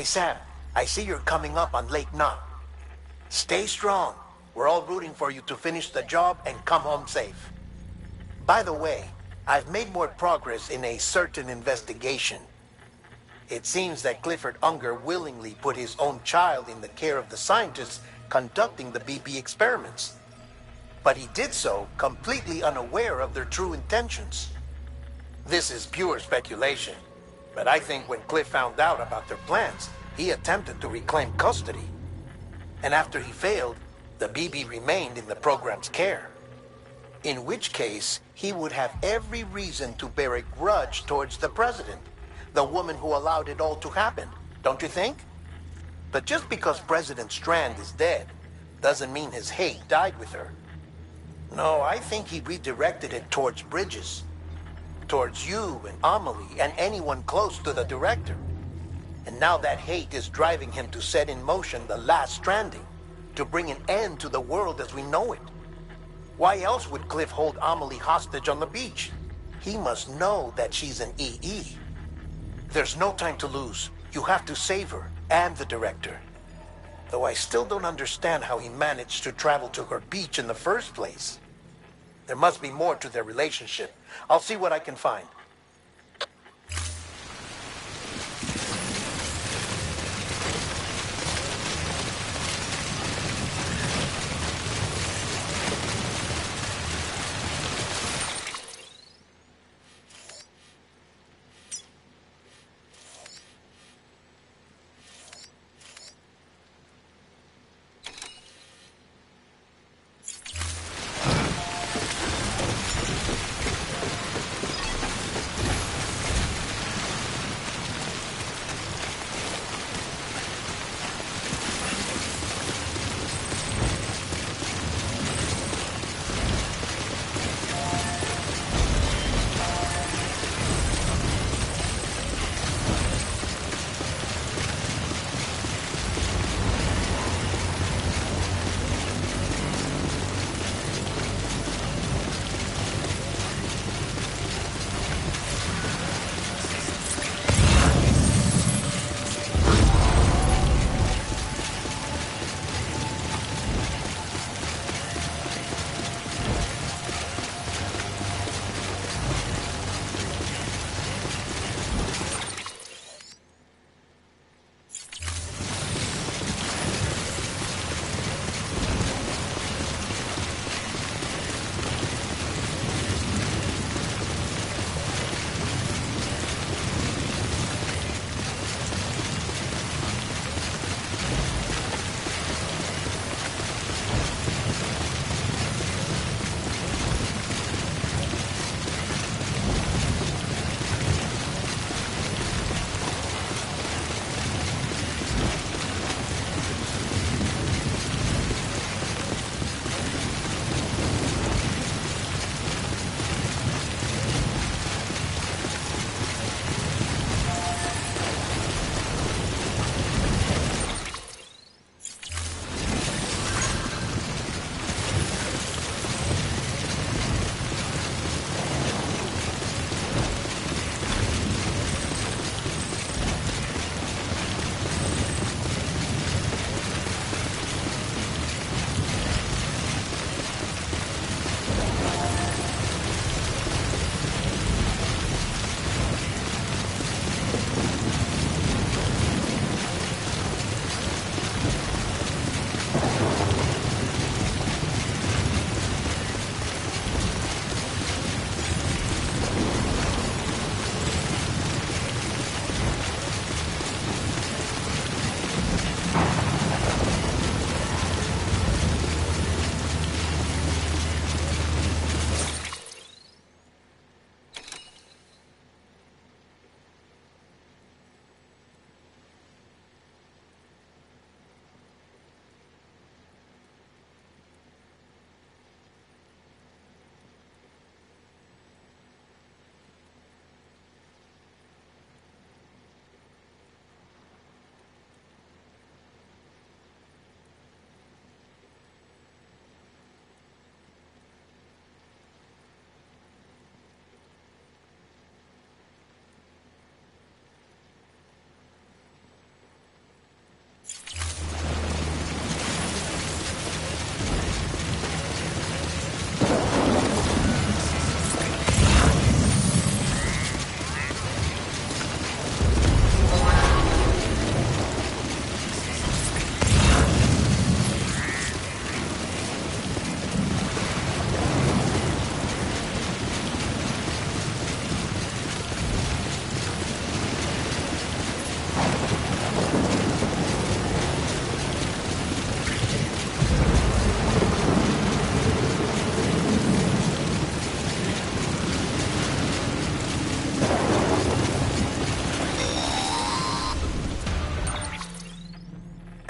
Sam, I see you're coming up on Lake Knot. Stay strong. We're all rooting for you to finish the job and come home safe. By the way, I've made more progress in a certain investigation. It seems that Clifford Unger willingly put his own child in the care of the scientists conducting the BP experiments. But he did so completely unaware of their true intentions. This is pure speculation, but I think when Cliff found out about their plans, he attempted to reclaim custody. And after he failed, the BB remained in the program's care. In which case, he would have every reason to bear a grudge towards the president, the woman who allowed it all to happen, don't you think? But just because President Strand is dead, doesn't mean his hate died with her. No, I think he redirected it towards Bridges. Towards you and Amelie and anyone close to the director. And now that hate is driving him to set in motion the last stranding, to bring an end to the world as we know it. Why else would Cliff hold Amelie hostage on the beach? He must know that she's an EE. There's no time to lose. You have to save her and the director. Though I still don't understand how he managed to travel to her beach in the first place. There must be more to their relationship. I'll see what I can find.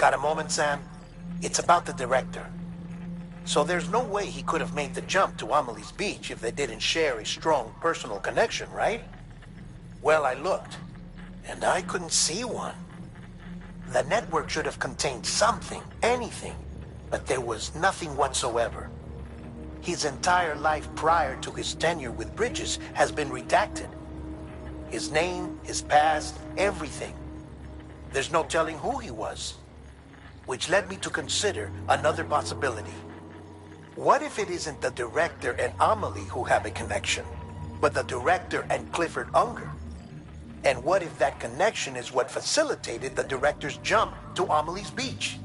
Got a moment, Sam? It's about the director. So there's no way he could have made the jump to Amelie's Beach if they didn't share a strong personal connection, right? Well, I looked, and I couldn't see one. The network should have contained something, anything, but there was nothing whatsoever. His entire life prior to his tenure with Bridges has been redacted. His name, his past, everything. There's no telling who he was. Which led me to consider another possibility. What if it isn't the director and Amelie who have a connection, but the director and Clifford Unger? And what if that connection is what facilitated the director's jump to Amelie's Beach?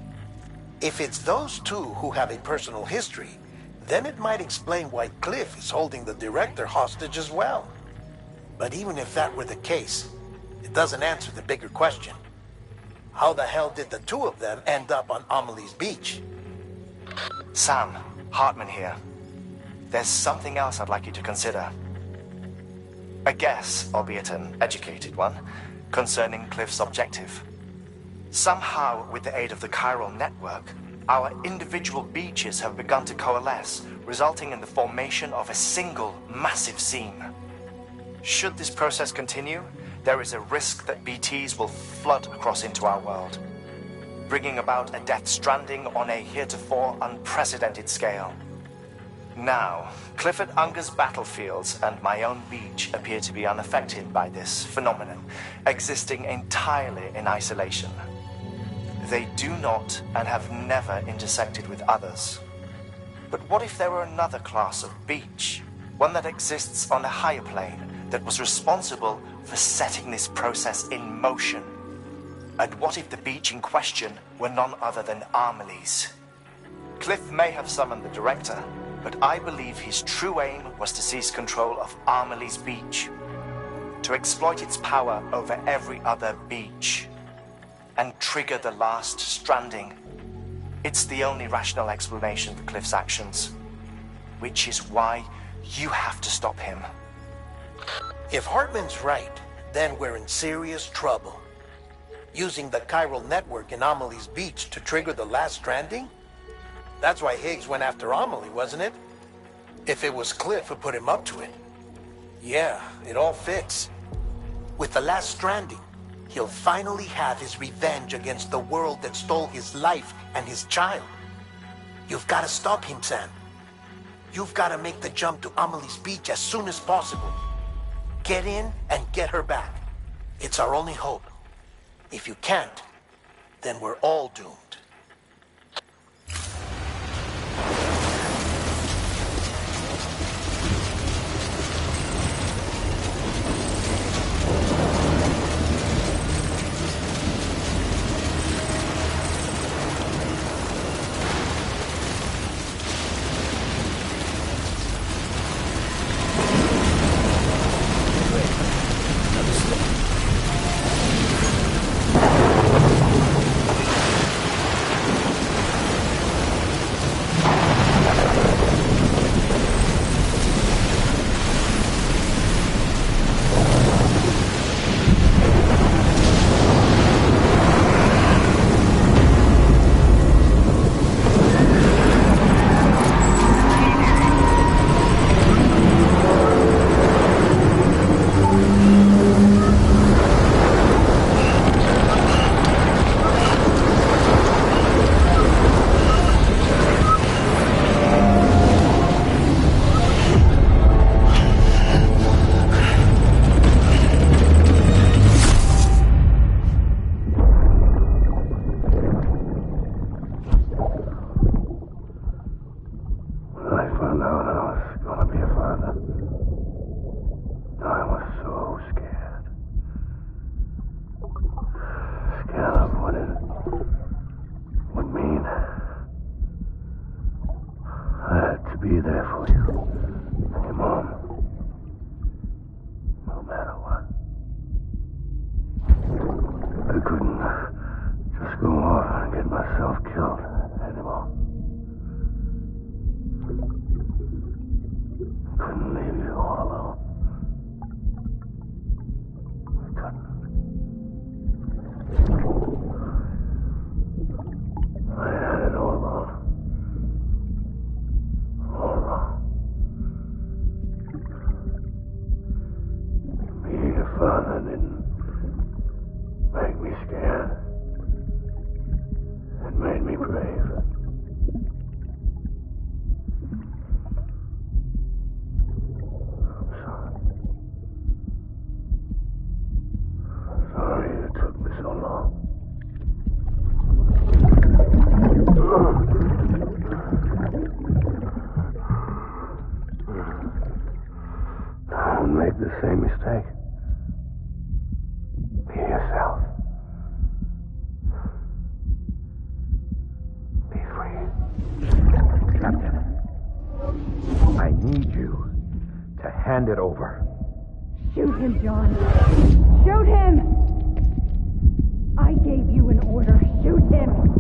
If it's those two who have a personal history, then it might explain why Cliff is holding the director hostage as well. But even if that were the case, it doesn't answer the bigger question. How the hell did the two of them end up on Amelie's Beach? Sam, Hartman here. There's something else I'd like you to consider. A guess, albeit an educated one, concerning Cliff's objective. Somehow, with the aid of the chiral network, our individual beaches have begun to coalesce, resulting in the formation of a single massive seam. Should this process continue, there is a risk that BTs will flood across into our world, bringing about a death stranding on a heretofore unprecedented scale. Now, Clifford Unger's battlefields and my own beach appear to be unaffected by this phenomenon, existing entirely in isolation. They do not and have never intersected with others. But what if there were another class of beach, one that exists on a higher plane, that was responsible for setting this process in motion? And what if the beach in question were none other than Amelie's? Cliff may have summoned the director, but I believe his true aim was to seize control of Amelie's Beach, to exploit its power over every other beach, and trigger the last stranding. It's the only rational explanation for Cliff's actions, which is why you have to stop him. If Hartman's right, then we're in serious trouble. Using the chiral network in Amelie's Beach to trigger the last stranding? That's why Higgs went after Amelie, wasn't it? If it was Cliff who put him up to it. Yeah, it all fits. With the last stranding, he'll finally have his revenge against the world that stole his life and his child. You've got to stop him, Sam. You've got to make the jump to Amelie's Beach as soon as possible. Get in and get her back. It's our only hope. If you can't, then we're all doomed. Be there for you, your mom, no matter what. I couldn't just go off and get myself killed anymore. I couldn't leave you all alone. I couldn't. Hand it over. Shoot him, John. Shoot him! I gave you an order. Shoot him!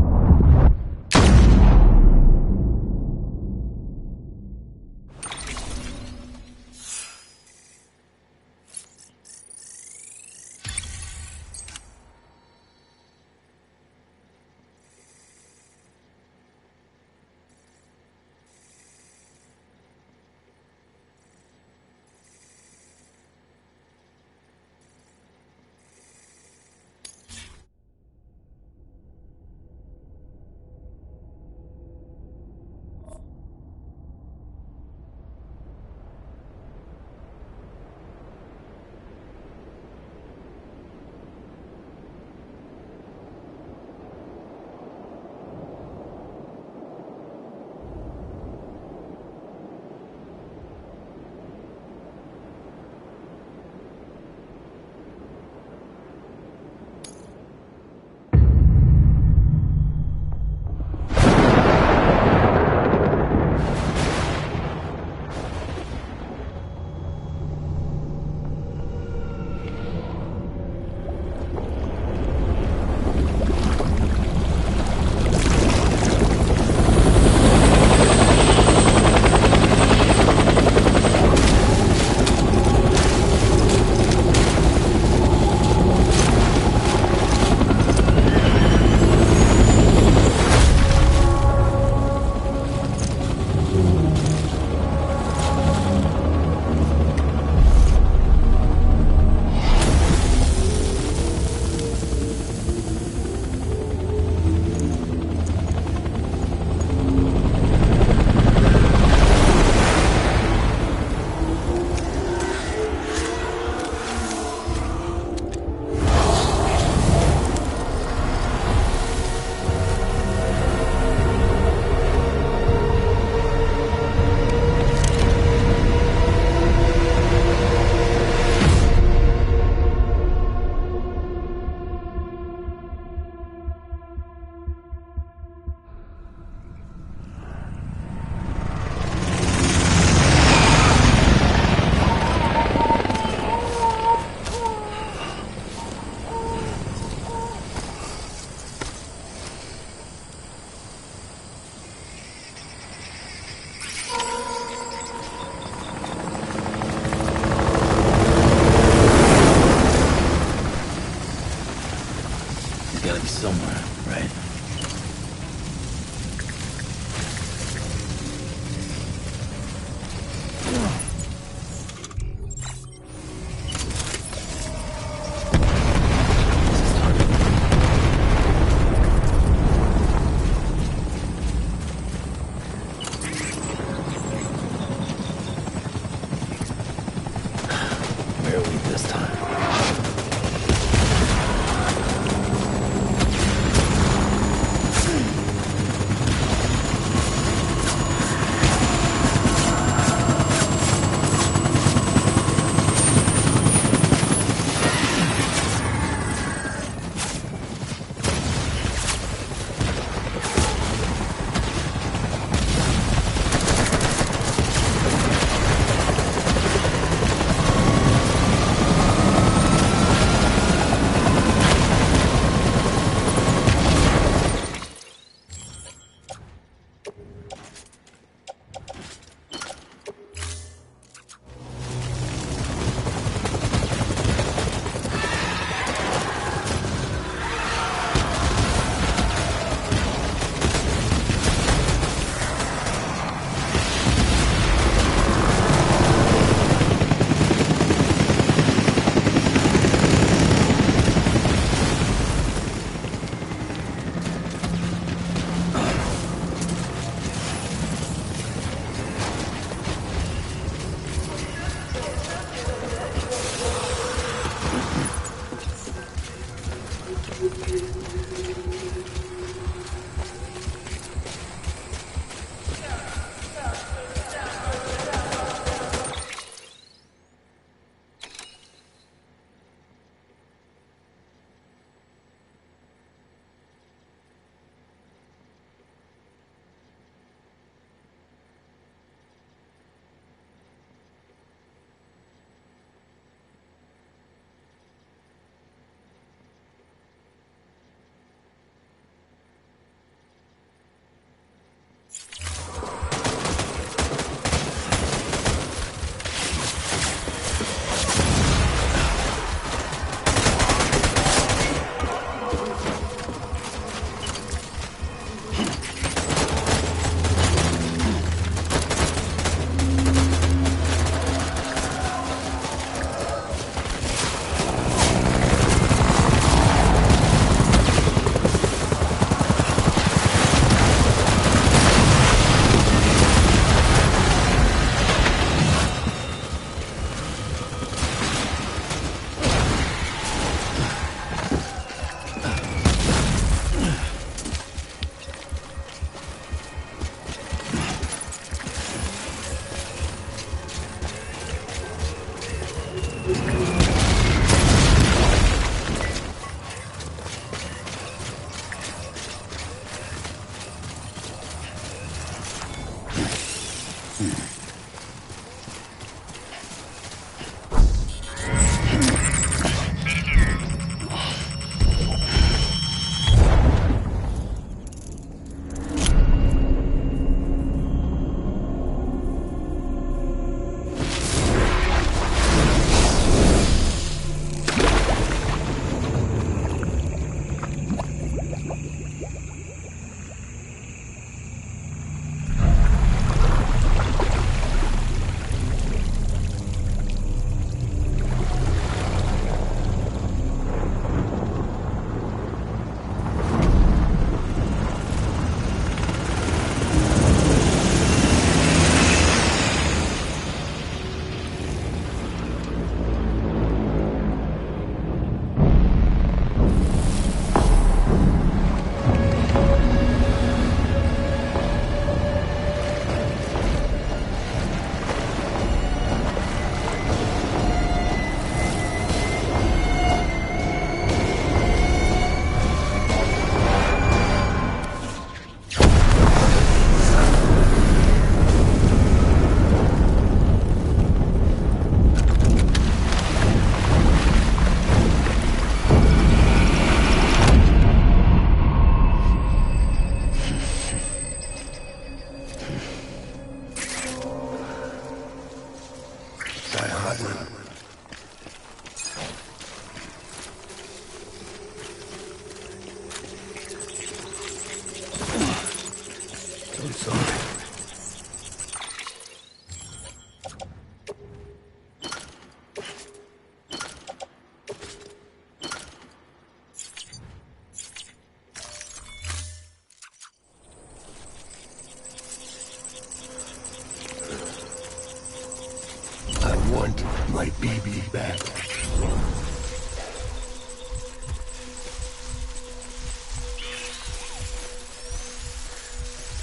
My baby back.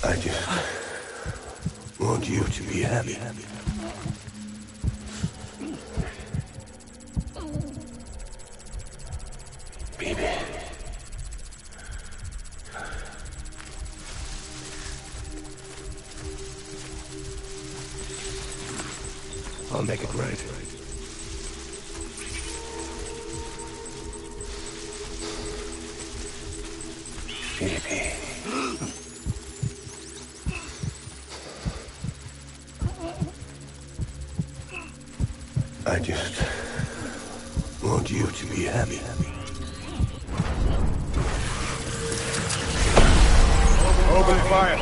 I just want you to be happy. Baby. I'll make it right. Baby. I just want you to be happy. Open fire.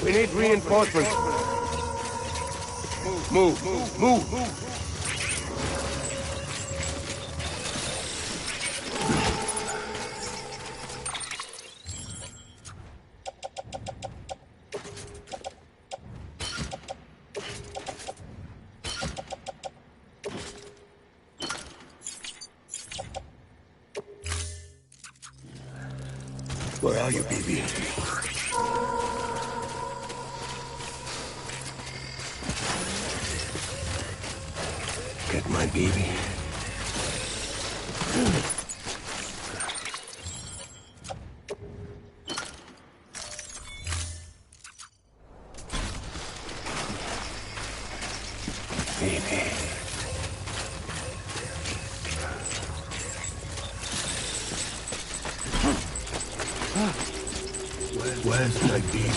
We need reinforcements. Move. Where are you, baby? Get my baby. Baby. Where's my baby?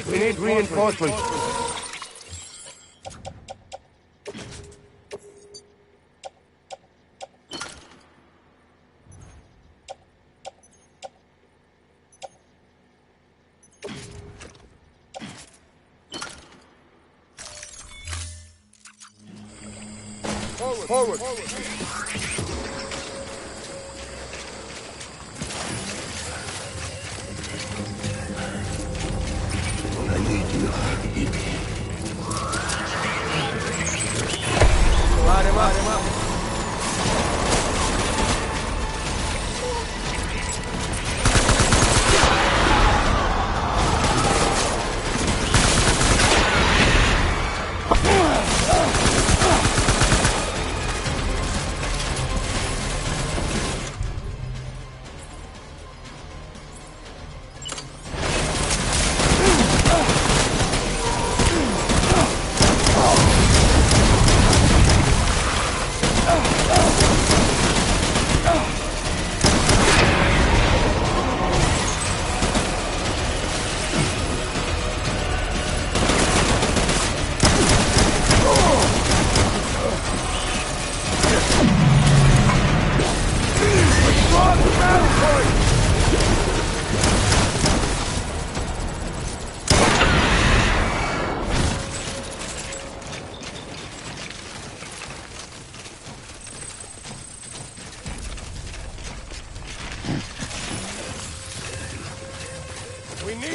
We need reinforcements. Forward. I need you, baby. Light him up.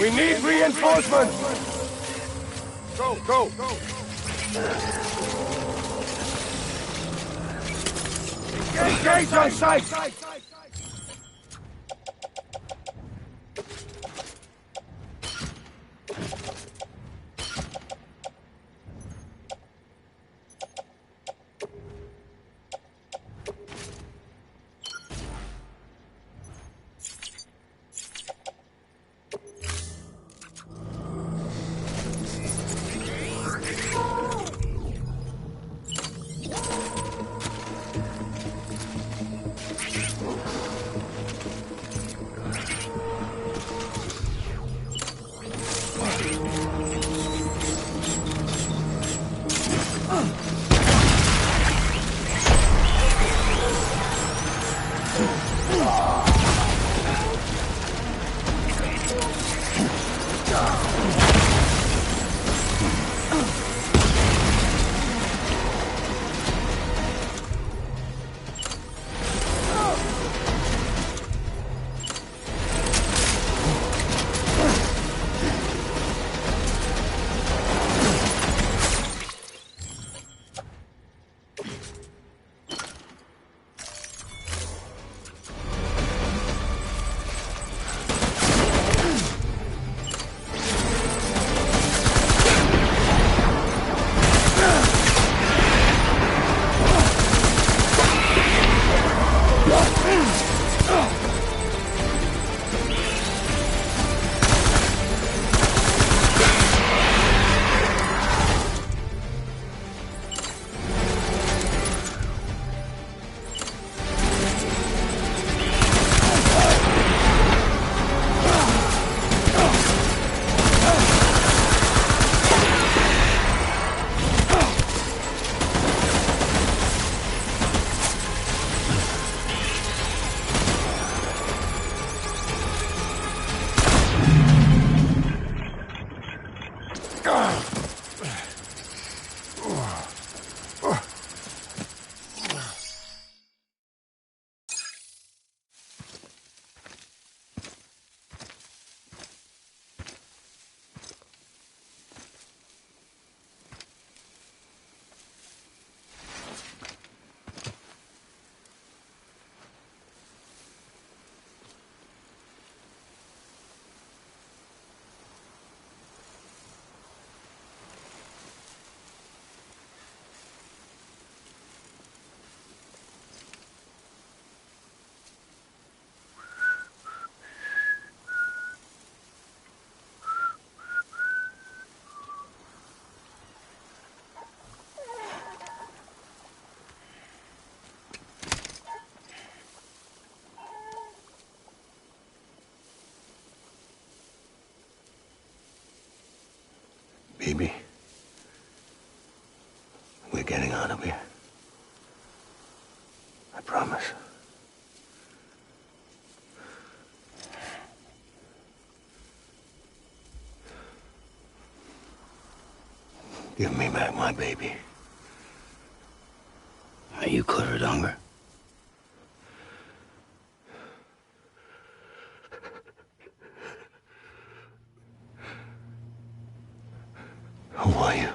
We need reinforcements! Go! Engage on sight! Baby, we're getting out of here. I promise. Give me back my baby. Are you clear of hunger? Who are you?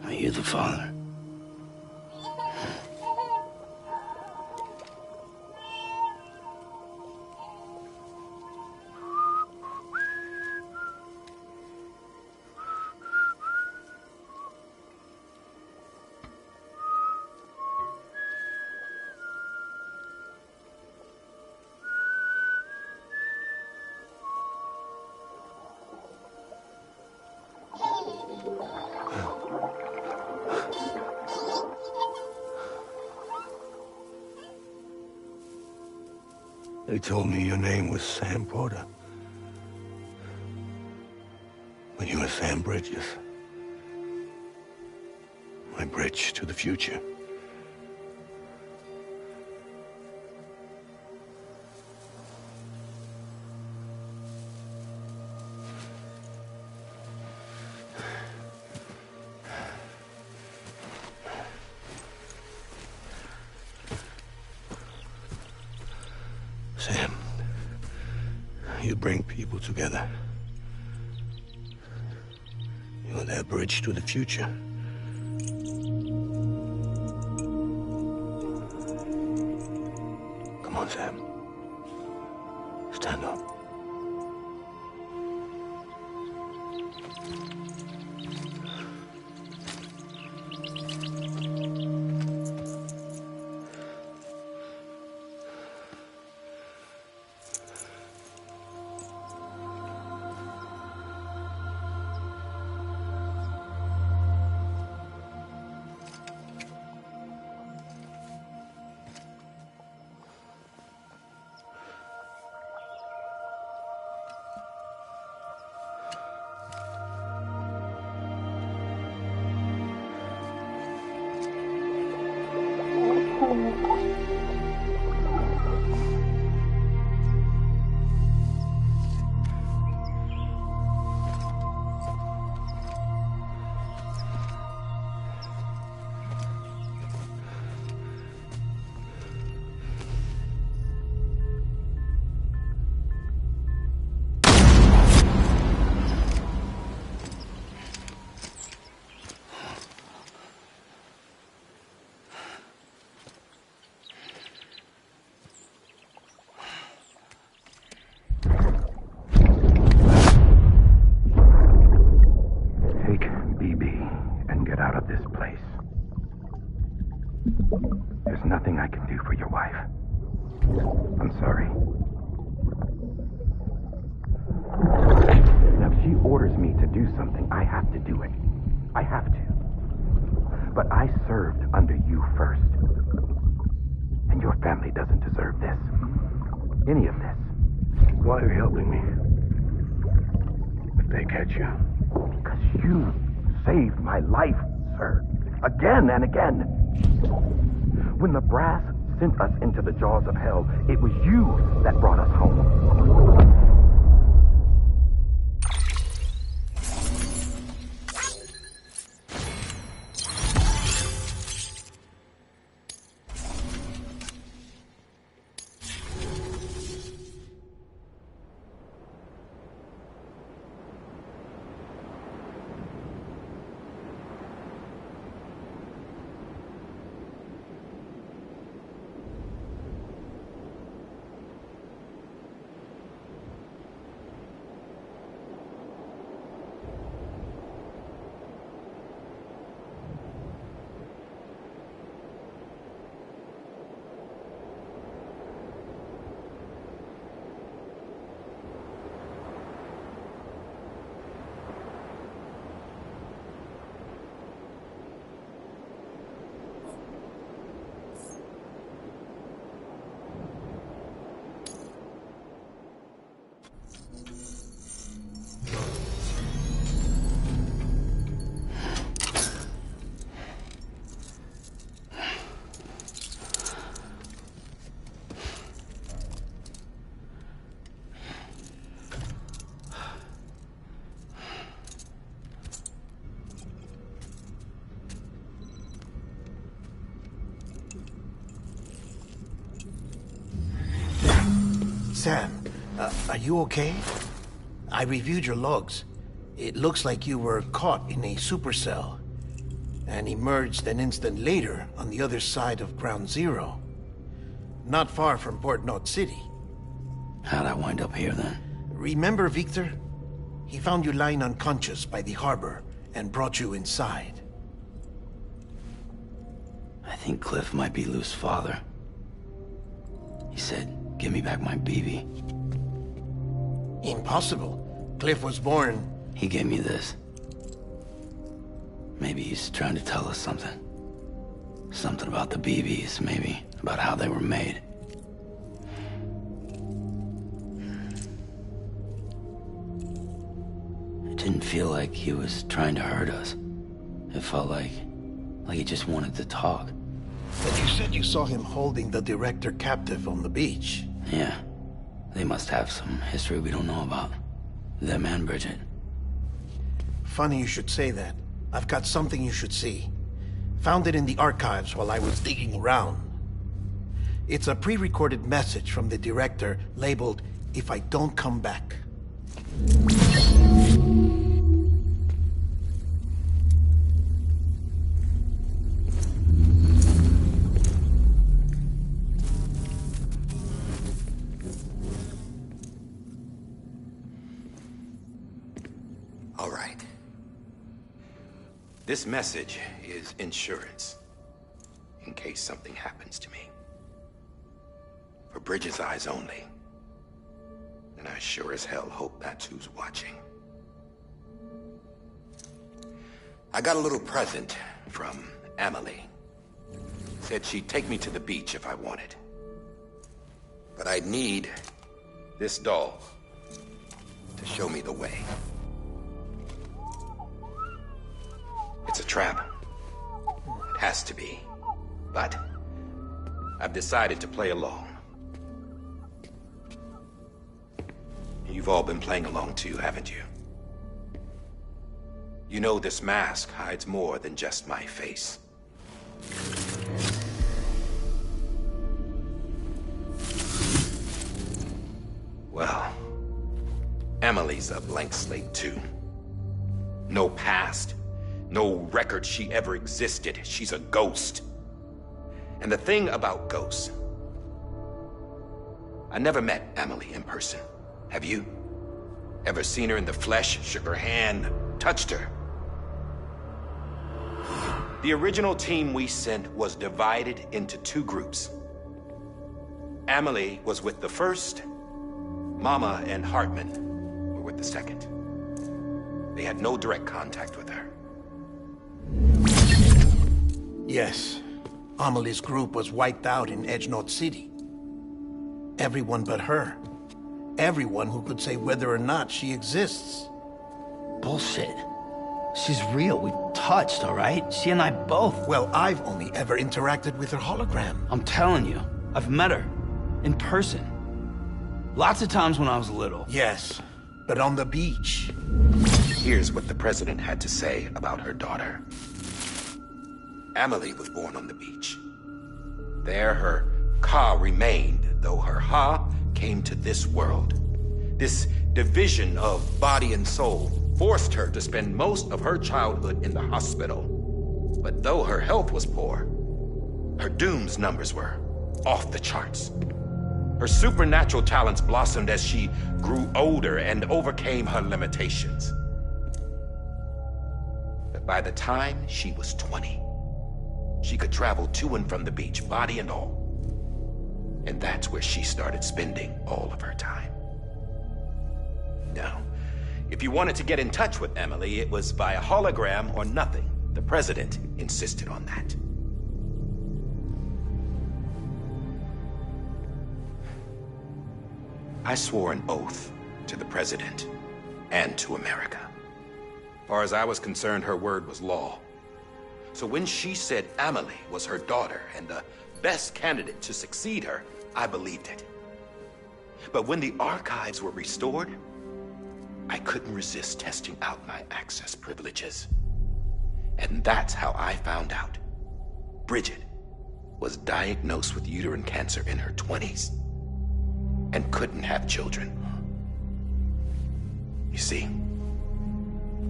Are you the father? They told me your name was Sam Porter. But you were Sam Bridges. My bridge to the future. Sam, you bring people together. You're their bridge to the future. Come on, Sam. Stand up. There's nothing I can do for your wife. I'm sorry. Now, if she orders me to do something, I have to do it. I have to. But I served under you first. And your family doesn't deserve this. Any of this. Why are you helping me? If they catch you. Because you saved my life, sir. Again and again. When the brass sent us into the jaws of hell, it was you that brought us home. Sam, are you okay? I reviewed your logs. It looks like you were caught in a supercell and emerged an instant later on the other side of Ground Zero. Not far from Port Knot City. How'd I wind up here then? Remember Victor? He found you lying unconscious by the harbor and brought you inside. I think Cliff might be Lou's father. He said, give me back my BB. Impossible. Cliff was born... He gave me this. Maybe he's trying to tell us something. Something about the BBs, maybe. About how they were made. It didn't feel like he was trying to hurt us. It felt like he just wanted to talk. But you said you saw him holding the director captive on the beach. Yeah. They must have some history we don't know about. Them and Bridget. Funny you should say that. I've got something you should see. Found it in the archives while I was digging around. It's a pre-recorded message from the director labeled, "If I don't come back." All right. This message is insurance, in case something happens to me. For Bridget's eyes only. And I sure as hell hope that's who's watching. I got a little present from Emily. Said she'd take me to the beach if I wanted. But I'd need this doll to show me the way. It's a trap. It has to be. But I've decided to play along. You've all been playing along too, haven't you? You know this mask hides more than just my face. Well, Emily's a blank slate too. No past. No record she ever existed. She's a ghost. And the thing about ghosts... I never met Emily in person. Have you? Ever seen her in the flesh, shook her hand, touched her? The original team we sent was divided into two groups. Emily was with the first. Mama and Hartman were with the second. They had no direct contact with her. Yes. Amelie's group was wiped out in Edge Knot City. Everyone but her. Everyone who could say whether or not she exists. Bullshit. She's real. We've touched, all right? She and I both. Well, I've only ever interacted with her hologram. I'm telling you, I've met her. In person. Lots of times when I was little. Yes, but on the beach. Here's what the president had to say about her daughter. Emily was born on the beach. There her Ka remained, though her Ha came to this world. This division of body and soul forced her to spend most of her childhood in the hospital. But though her health was poor, her Doom's numbers were off the charts. Her supernatural talents blossomed as she grew older and overcame her limitations. But by the time she was 20, she could travel to and from the beach, body and all. And that's where she started spending all of her time. Now, if you wanted to get in touch with Emily, it was via hologram or nothing. The president insisted on that. I swore an oath to the president and to America. As far as I was concerned, her word was law. So when she said Emily was her daughter and the best candidate to succeed her, I believed it. But when the archives were restored, I couldn't resist testing out my access privileges. And that's how I found out Bridget was diagnosed with uterine cancer in her 20s. and couldn't have children. You see,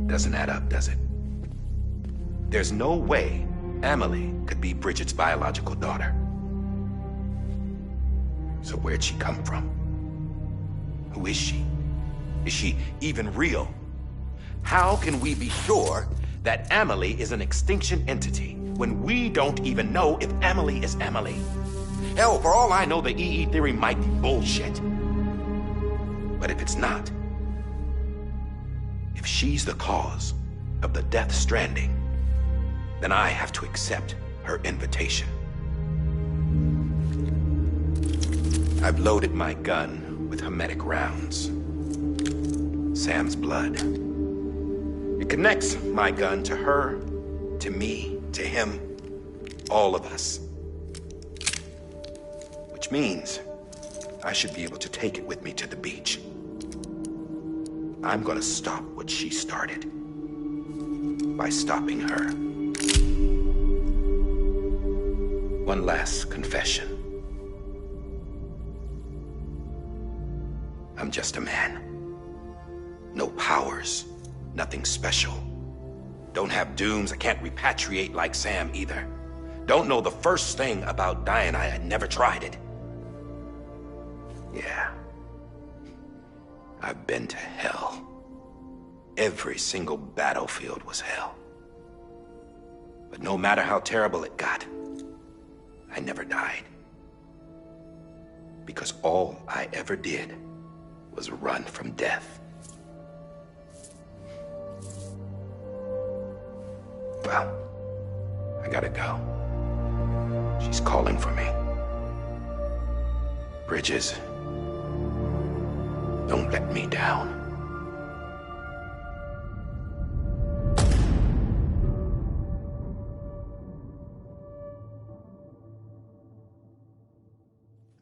doesn't add up, does it? There's no way Amelie could be Bridget's biological daughter. So where'd she come from? Who is she? Is she even real? How can we be sure that Amelie is an extinction entity when we don't even know if Amelie is Amelie? Hell, for all I know, the EE theory might be bullshit. But if it's not, if she's the cause of the Death Stranding, then I have to accept her invitation. I've loaded my gun with hermetic rounds. Sam's blood. It connects my gun to her, to me, to him, all of us. Which means I should be able to take it with me to the beach. I'm gonna stop what she started by stopping her. One last confession. I'm just a man. No powers, nothing special. Don't have dooms, I can't repatriate like Sam either. Don't know the first thing about dying, I had never tried it. Yeah. I've been to hell. Every single battlefield was hell. But no matter how terrible it got, I never died. Because all I ever did was run from death. Well, I gotta go. She's calling for me. Bridges, don't let me down.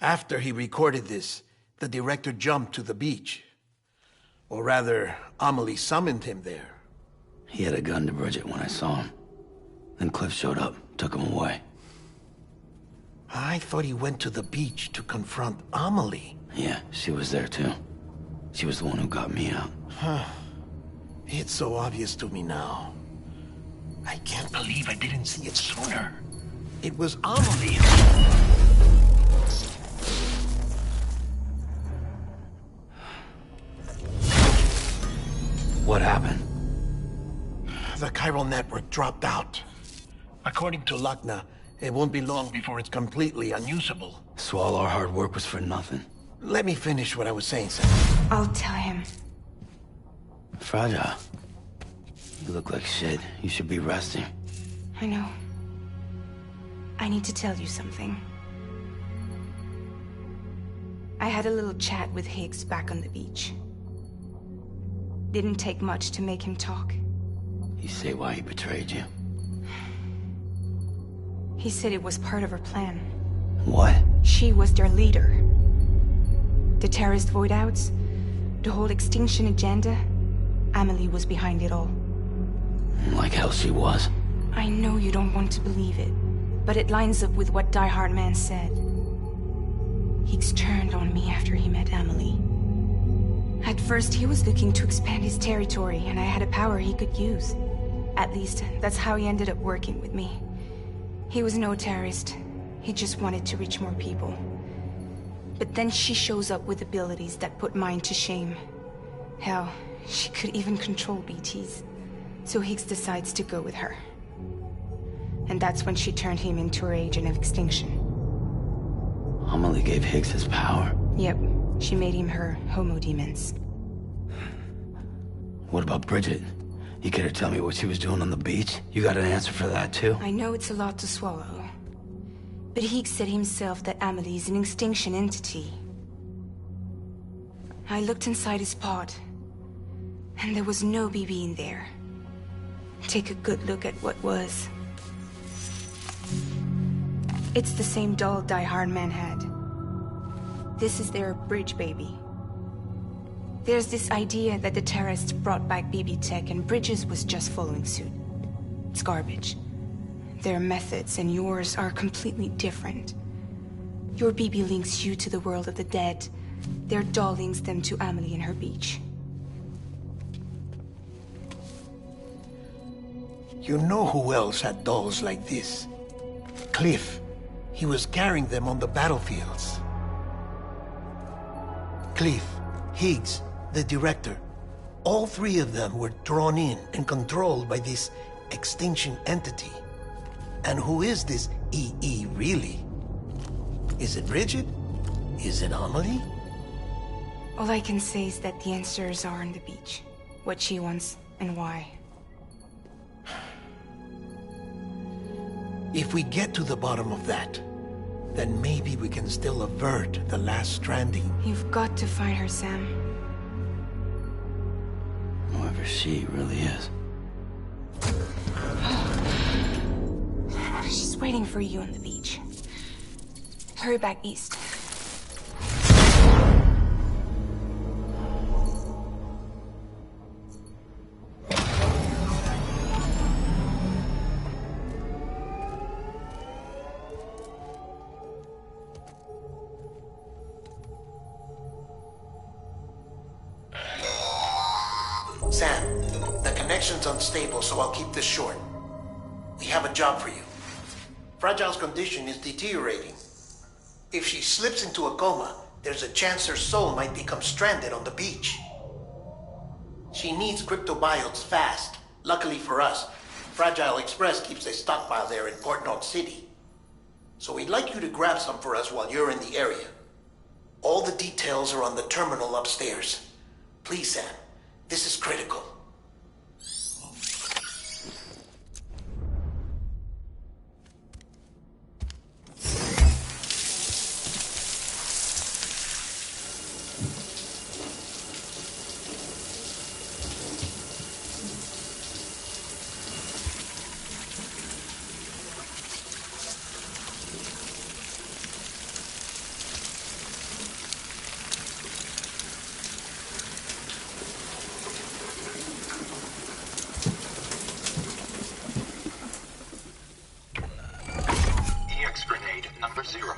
After he recorded this, the director jumped to the beach. Or rather, Amelie summoned him there. He had a gun to Bridget when I saw him. Then Cliff showed up, took him away. I thought he went to the beach to confront Amelie. Yeah, she was there too. She was the one who got me out. It's so obvious to me now. I can't believe I didn't see it sooner. It was Amelie. What happened? The chiral network dropped out. According to Lachna, it won't be long before it's completely unusable. So all our hard work was for nothing. Let me finish what I was saying, Sam. I'll tell him. Fragile. You look like shit. You should be resting. I know. I need to tell you something. I had a little chat with Higgs back on the beach. Didn't take much to make him talk. You say why he betrayed you? He said it was part of her plan. What? She was their leader. The terrorist void-outs, the whole extinction agenda, Amelie was behind it all. Like hell she was. I know you don't want to believe it, but it lines up with what Die Hard Man said. Higgs turned on me after he met Amelie. At first, he was looking to expand his territory, and I had a power he could use. At least, that's how he ended up working with me. He was no terrorist. He just wanted to reach more people. But then she shows up with abilities that put mine to shame. Hell, she could even control BTs. So Higgs decides to go with her. And that's when she turned him into her agent of extinction. Amelie gave Higgs his power. Yep, she made him her homo demons. What about Bridget? You care to tell me what she was doing on the beach? You got an answer for that too? I know it's a lot to swallow. But Higgs said himself that Amelie is an extinction entity. I looked inside his pod, and there was no BB in there. Take a good look at what was. It's the same doll Die Hard Man had. This is their bridge baby. There's this idea that the terrorists brought back BB tech and Bridges was just following suit. It's garbage. Their methods and yours are completely different. Your BB links you to the world of the dead, Their doll links them to Amelie and her beach. You know who else had dolls like this? Cliff. He was carrying them on the battlefields. Cliff, Higgs, the director. All three of them were drawn in and controlled by this extinction entity. And who is this EE really? Is it Bridget? Is it Amelie? All I can say is that the answers are on the beach. What she wants and why. If we get to the bottom of that, then maybe we can still avert the last stranding. You've got to find her, Sam. Whoever she really is. She's waiting for you on the beach. Hurry back east. Sam, the connection's unstable, so I'll keep this short. We have a job for you. Fragile's condition is deteriorating. If she slips into a coma, there's a chance her soul might become stranded on the beach. She needs cryptobiotes fast. Luckily for us, Fragile Express keeps a stockpile there in Port North City. So we'd like you to grab some for us while you're in the area. All the details are on the terminal upstairs. Please, Sam, this is critical. Grenade number 0.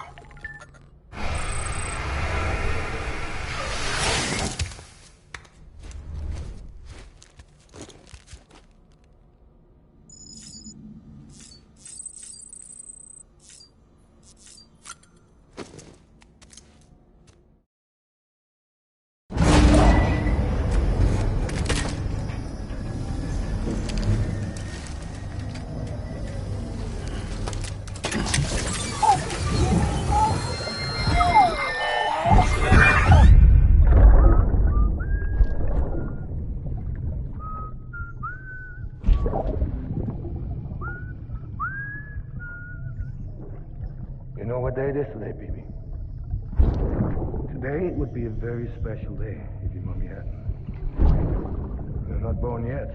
You know what day it is today, baby? Today would be a very special day if your mommy hadn't. You're not born yet.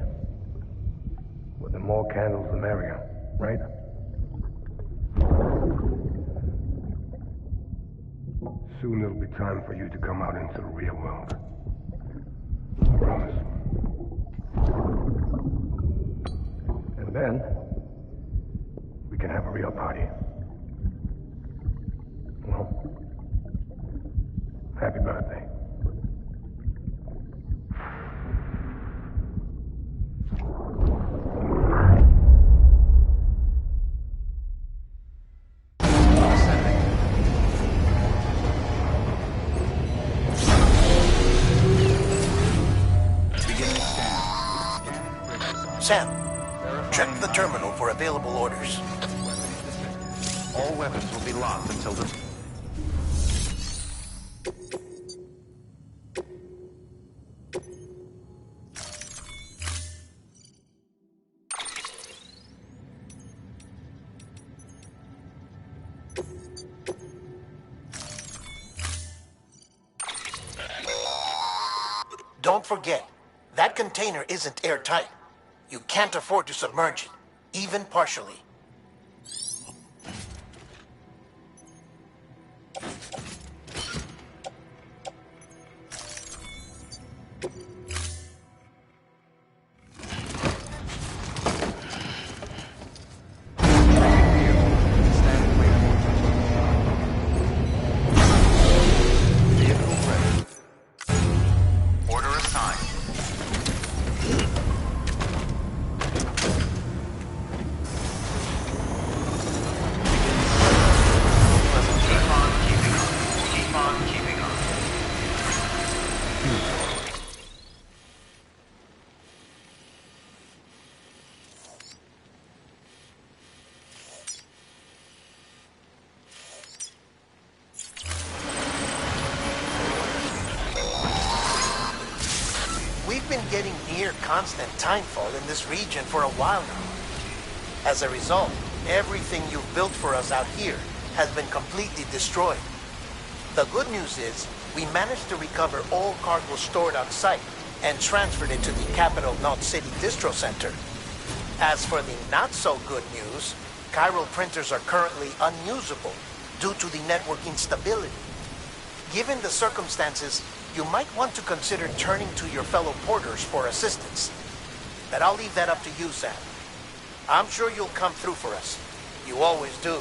But the more candles, the merrier, right? Soon it'll be time for you to come out into the real world. I promise. And then, we can have a real party. Well, happy birthday. Sam, check the terminal for available orders. All weapons will be locked until the... Don't forget, that container isn't airtight. You can't afford to submerge it, even partially. Vehicle ready. getting near constant timefall in this region for a while now. As a result, everything you've built for us out here has been completely destroyed. The good news is, we managed to recover all cargo stored on site and transferred it to the Capital Knot City Distro Center. As for the not-so-good news, chiral printers are currently unusable due to the network instability. Given the circumstances, you might want to consider turning to your fellow porters for assistance. But I'll leave that up to you, Sam. I'm sure you'll come through for us. You always do.